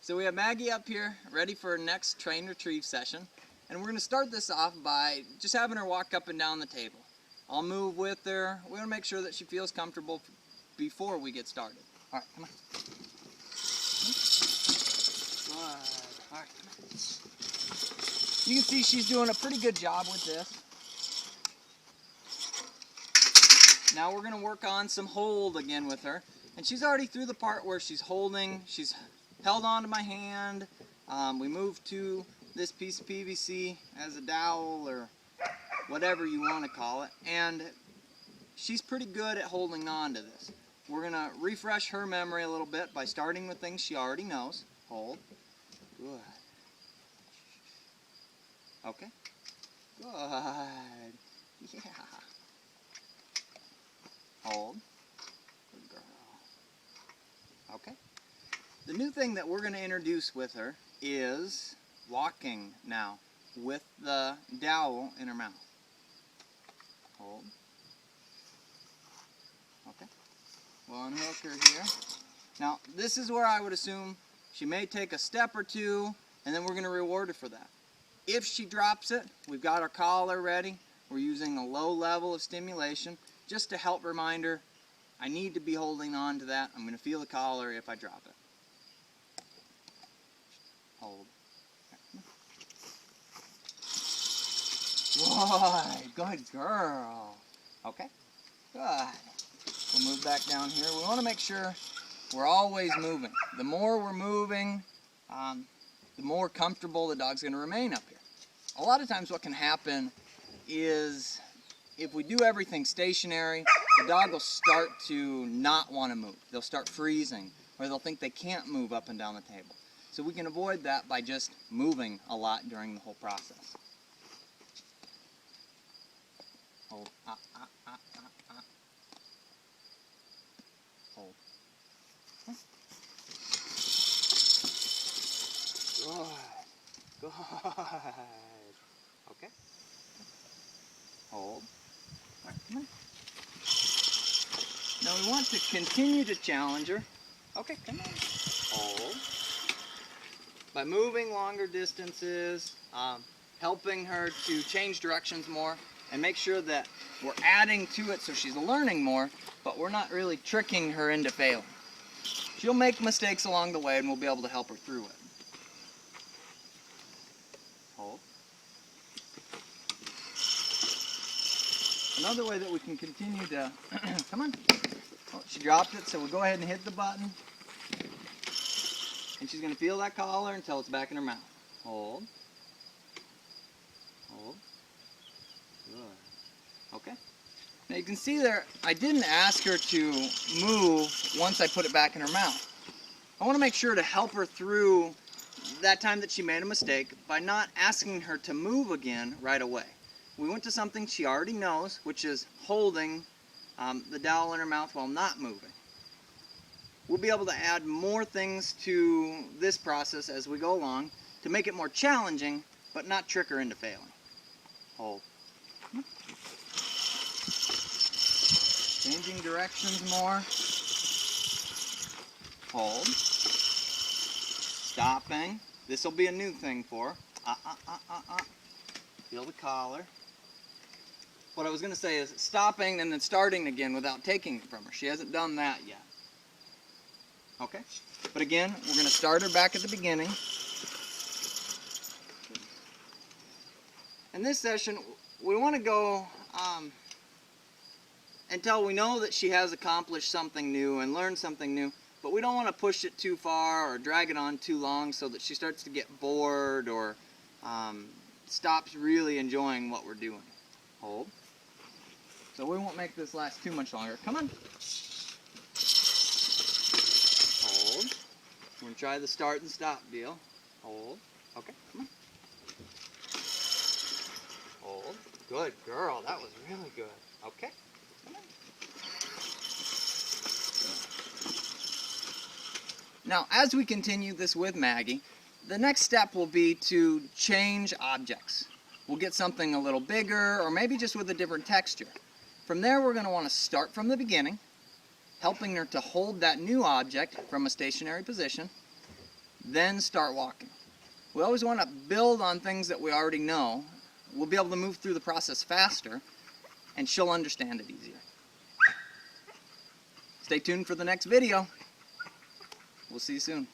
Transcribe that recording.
So we have Maggie up here ready for her next train retrieve session, and we're going to start this off by just having her walk up and down the table. I'll move with her. We're going to make sure that she feels comfortable before we get started. All right, come on. Good. All right, come on. You can see she's doing a pretty good job with this. Now we're going to work on some hold again with her. And she's already through the part where she's holding, she's held onto my hand. We moved to this piece of PVC as a dowel or whatever you want to call it. And she's pretty good at holding on to this. We're going to refresh her memory a little bit by starting with things she already knows. Hold. Good. Okay. Good. Yeah. Hold. Good girl. Okay. The new thing that we're going to introduce with her is walking now with the dowel in her mouth. Hold. Okay. We'll unhook her here. Now, this is where I would assume she may take a step or two, and then we're going to reward her for that. If she drops it, we've got our collar ready. We're using a low level of stimulation just to help remind her, I need to be holding on to that. I'm going to feel the collar if I drop it. Hold. Good girl. Okay, good. We'll move back down here. We want to make sure we're always moving. The more we're moving, the more comfortable the dog's going to remain up here. A lot of times what can happen is if we do everything stationary, the dog will start to not want to move. They'll start freezing, or they'll think they can't move up and down the table. So we can avoid that by just moving a lot during the whole process. Hold. Hold. Good. Good. Okay. Hold. All right, come on. Now we want to continue to challenge her. Okay, come on. Hold. By moving longer distances, helping her to change directions more, and make sure that we're adding to it so she's learning more, but we're not really tricking her into failing. She'll make mistakes along the way, and we'll be able to help her through it. Hold. Another way that we can continue to, come on. Oh, she dropped it, so we'll go ahead and hit the button. And she's going to feel that collar until it's back in her mouth. Hold. Hold. Good. Okay. Now you can see there, I didn't ask her to move once I put it back in her mouth. I want to make sure to help her through that time that she made a mistake by not asking her to move again right away. We went to something she already knows, which is holding the dowel in her mouth while not moving. We'll be able to add more things to this process as we go along to make it more challenging, but not trick her into failing. Hold. Changing directions more. Hold. Stopping. This will be a new thing for her. Feel the collar. What I was going to say is stopping and then starting again without taking it from her. She hasn't done that yet. Okay? But again, we're going to start her back at the beginning. In this session, we want to go until we know that she has accomplished something new and learned something new, but we don't want to push it too far or drag it on too long so that she starts to get bored or stops really enjoying what we're doing. Hold. So we won't make this last too much longer. Come on. Hold. We're going to try the start and stop deal. Hold. Okay, come on. Hold. Good girl. That was really good. Okay. Come on. Now, as we continue this with Maggie, the next step will be to change objects. We'll get something a little bigger or maybe just with a different texture. From there, we're going to want to start from the beginning, helping her to hold that new object from a stationary position. then start walking. We always want to build on things that we already know. We'll be able to move through the process faster, and she'll understand it easier. Stay tuned for the next video. We'll see you soon.